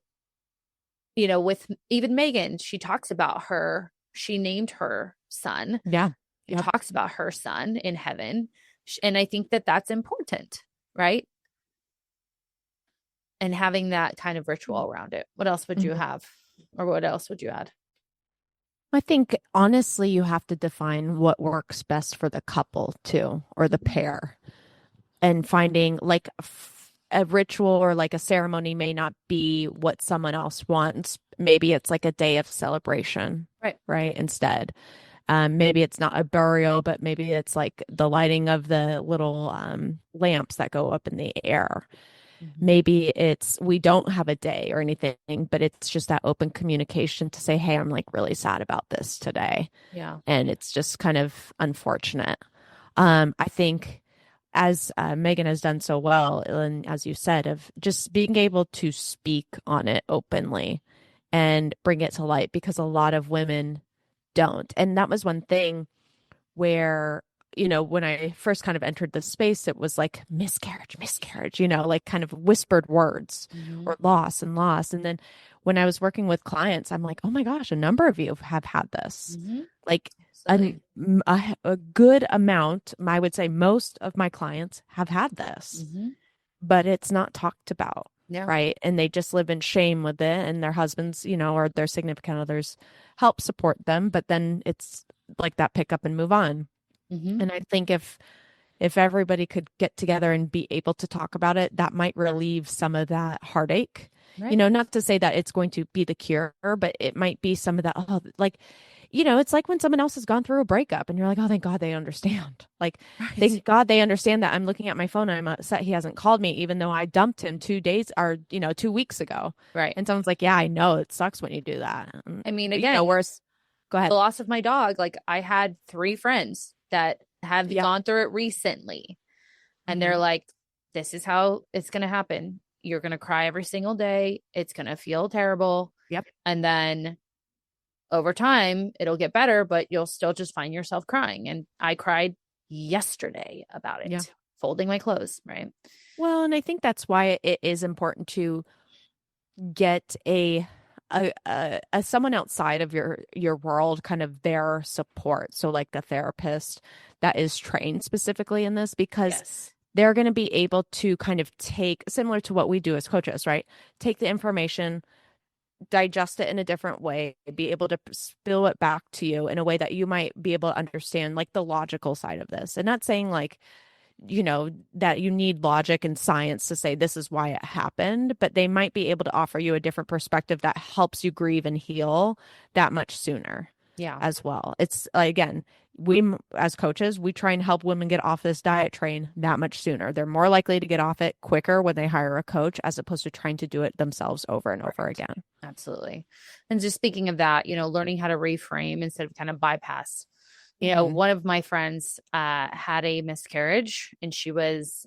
with even Megan, she talks about she named her son. Yeah. She talks about her son in heaven. And I think that that's important, right? And having that kind of ritual around it. What else would you have? Or what else would you add? I think, honestly, you have to define what works best for the couple too, or the pair. And finding like a ritual or like a ceremony may not be what someone else wants. Maybe it's like a day of celebration, right? Instead. Maybe it's not a burial, but maybe it's like the lighting of the little lamps that go up in the air. Maybe we don't have a day or anything, but it's just that open communication to say, hey, I'm like really sad about this today. Yeah. And it's just kind of unfortunate. I think, as Megan has done so well, and as you said, of just being able to speak on it openly and bring it to light, because a lot of women don't. And that was one thing where when I first kind of entered the space, it was like miscarriage, miscarriage, like kind of whispered words Mm-hmm. or loss and loss. And then when I was working with clients, I'm like, oh my gosh, a number of you have had this. Mm-hmm. Like Absolutely. a good amount, I would say most of my clients have had this, Mm-hmm. but it's not talked about. Yeah. Right. And they just live in shame with it. And their husbands, or their significant others help support them. But then it's like that pick up and move on. Mm-hmm. And I think if everybody could get together and be able to talk about it, that might relieve some of that heartache. Right. Not to say that it's going to be the cure, but it might be some of that. Oh, like, it's like when someone else has gone through a breakup and you're like, oh, thank God they understand. Like, Right. thank God they understand that I'm looking at my phone and I'm upset he hasn't called me, even though I dumped him 2 days or, 2 weeks ago. Right. And someone's like, yeah, I know it sucks when you do that. I mean, again, Worse. Go the ahead. loss of my dog, like I had 3 friends that have Yeah. gone through it recently, and they're Mhm. like, this is how it's going to happen. You're going to cry every single day. It's going to feel terrible. Yep. And then over time, it'll get better, but you'll still just find yourself crying. And I cried yesterday about it, Yeah. folding my clothes. Right. Well, and I think that's why it is important to get a someone outside of your world, kind of their support. So like a therapist that is trained specifically in this, because Yes. they're going to be able to kind of take, similar to what we do as coaches, right? Take the information, digest it in a different way, be able to spill it back to you in a way that you might be able to understand, like the logical side of this. And not saying like, that you need logic and science to say this is why it happened, but they might be able to offer you a different perspective that helps you grieve and heal that much sooner. Yeah. As well. It's again, we as coaches, we try and help women get off this diet train that much sooner. They're more likely to get off it quicker when they hire a coach as opposed to trying to do it themselves over and over again. Absolutely. And just speaking of that, learning how to reframe instead of kind of bypass. One of my friends had a miscarriage, and it was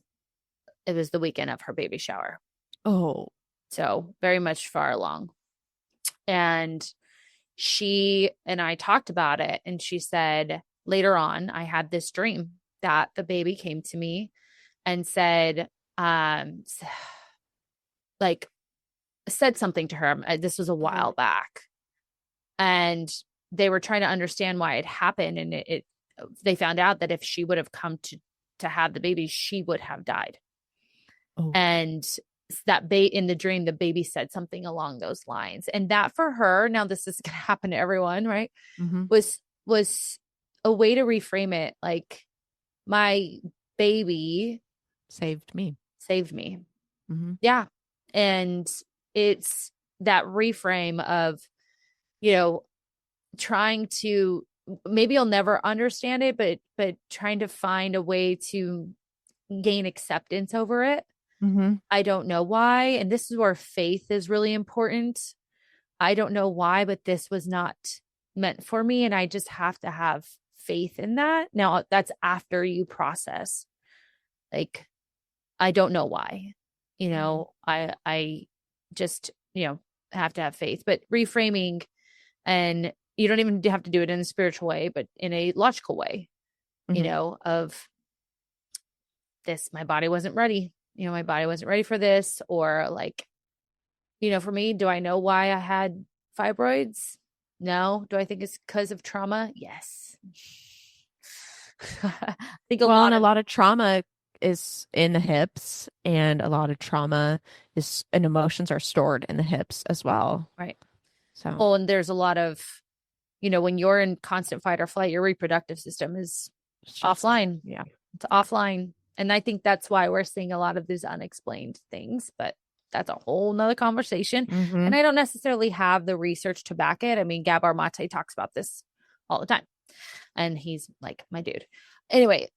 the weekend of her baby shower. Oh. So very much far along. And she and I talked about it, and she said, later on, I had this dream that the baby came to me and said, like, said something to her. This was a while back. And they were trying to understand why it happened. And they found out that if she would have come to have the baby, she would have died. Oh. And that in the dream, the baby said something along those lines. And that for her, now this is going to happen to everyone, right? Mm-hmm. Was a way to reframe it. Like, my baby saved me. Mm-hmm. Yeah. And it's that reframe of, trying to, maybe you'll never understand it, but trying to find a way to gain acceptance over it. Mm-hmm. I don't know why. And this is where faith is really important. I don't know why, but this was not meant for me. And I just have to have faith in that. Now, that's after you process. Like, I don't know why. I just, have to have faith. But reframing, and you don't even have to do it in a spiritual way, but in a logical way, of this, my body wasn't ready. My body wasn't ready for this. Or like, for me, do I know why I had fibroids? No. Do I think it's because of trauma? Yes. I think a lot of trauma is in the hips, and a lot of trauma and emotions are stored in the hips as well. Right. So, well, and there's a lot of, when you're in constant fight or flight, your reproductive system is offline. Yeah. It's offline. And I think that's why we're seeing a lot of these unexplained things, but that's a whole nother conversation. Mm-hmm. And I don't necessarily have the research to back it. I mean, Gabor Mate talks about this all the time, and he's like my dude. Anyway,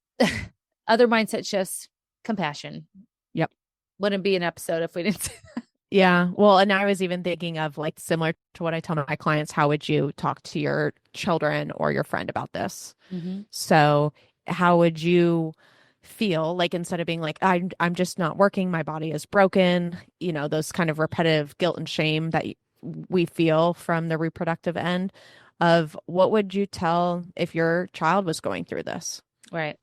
other mindset shifts, compassion. Yep. Wouldn't be an episode if we didn't say that. Yeah. Well, and I was even thinking of, like, similar to what I tell my clients, how would you talk to your children or your friend about this? Mm-hmm. So how would you feel, like, instead of being like, I'm just not working, my body is broken, those kind of repetitive guilt and shame that we feel from the reproductive end of, what would you tell if your child was going through this? Right.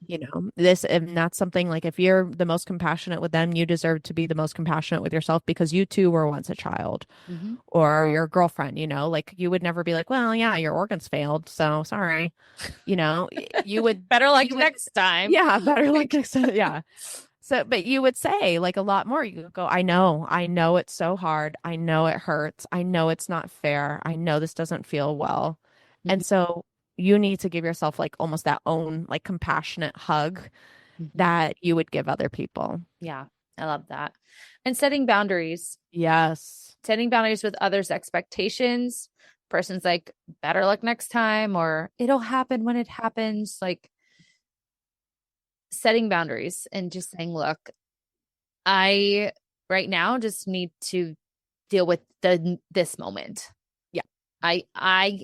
And that's something like if you're the most compassionate with them, you deserve to be the most compassionate with yourself because you too were once a child Mm-hmm. or your girlfriend, like you would never be like, well, yeah, your organs failed. So sorry. You would Better luck next time. yeah, better luck next time. Yeah. So, but you would say like a lot more. You would go, I know it's so hard. I know it hurts. I know it's not fair. I know this doesn't feel well. And so you need to give yourself like almost that own like compassionate hug that you would give other people. Yeah, I love that. And setting boundaries. Yes. Setting boundaries with others' expectations. Person's like, better luck next time, or it'll happen when it happens. Like setting boundaries and just saying, look, I right now just need to deal with this moment. Yeah. I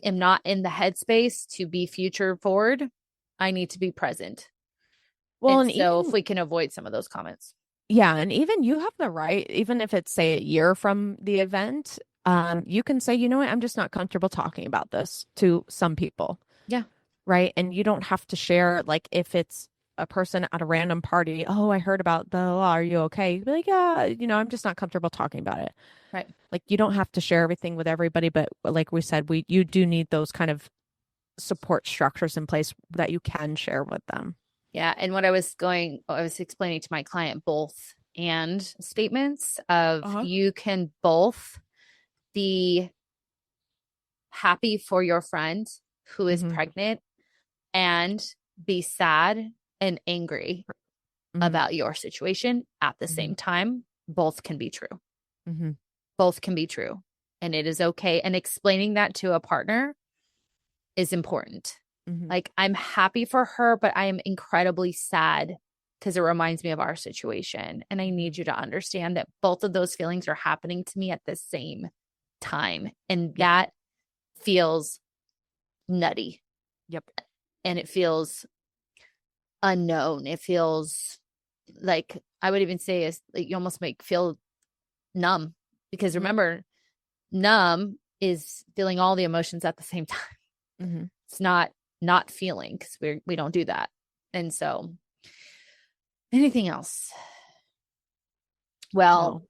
am not in the headspace to be future forward. I need to be present. Well, and so if we can avoid some of those comments. Yeah. And even you have the right, even if it's say a year from the event, you can say, you know what, I'm just not comfortable talking about this to some people. Yeah. Right. And you don't have to share, like if it's a person at a random party, oh, I heard about the law. Are you okay? You'd be like, yeah, I'm just not comfortable talking about it. Right. Like you don't have to share everything with everybody, but like we said, you do need those kind of support structures in place that you can share with them. Yeah. And I was explaining to my client both and statements of you can both be happy for your friend who is pregnant and be sad and angry about your situation at the same time. Both can be true. Both can be true. And it is okay. And explaining that to a partner is important. Like, I'm happy for her, but I am incredibly sad because it reminds me of our situation. And I need you to understand that both of those feelings are happening to me at the same time. And that feels nutty. Yep. And it feels unknown. It feels like, I would even say is like you almost feel numb, because remember, numb is feeling all the emotions at the same time. It's not feeling, because we don't do that. And so anything else? Well,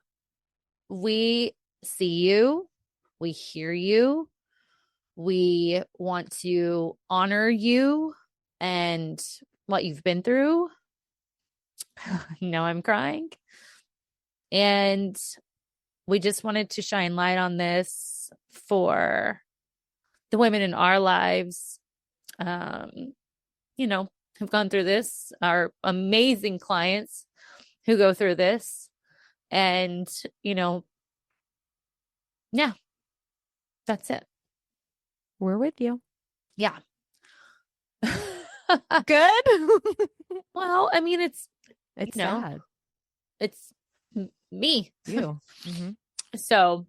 we see you, we hear you, we want to honor you and what you've been through. Now I'm crying. And we just wanted to shine light on this for the women in our lives, who've gone through this, our amazing clients who go through this. And, yeah, that's it. We're with you. Yeah. Good. Well, I mean, it's sad. It's me. You. So,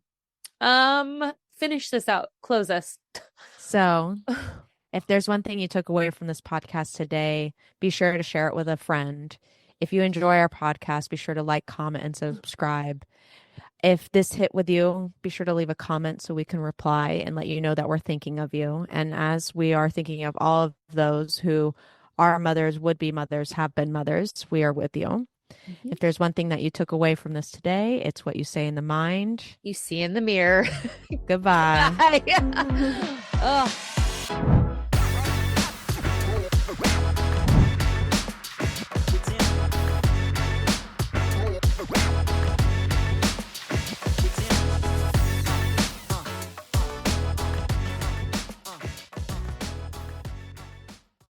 finish this out. Close us. So, if there's one thing you took away from this podcast today, be sure to share it with a friend. If you enjoy our podcast, be sure to like, comment, and subscribe. If this hit with you, be sure to leave a comment so we can reply and let you know that we're thinking of you. And as we are thinking of all of those who are mothers, would be mothers, have been mothers, we are with you. If there's one thing that you took away from this today, it's what you say in the mind, you see in the mirror. Goodbye. Bye.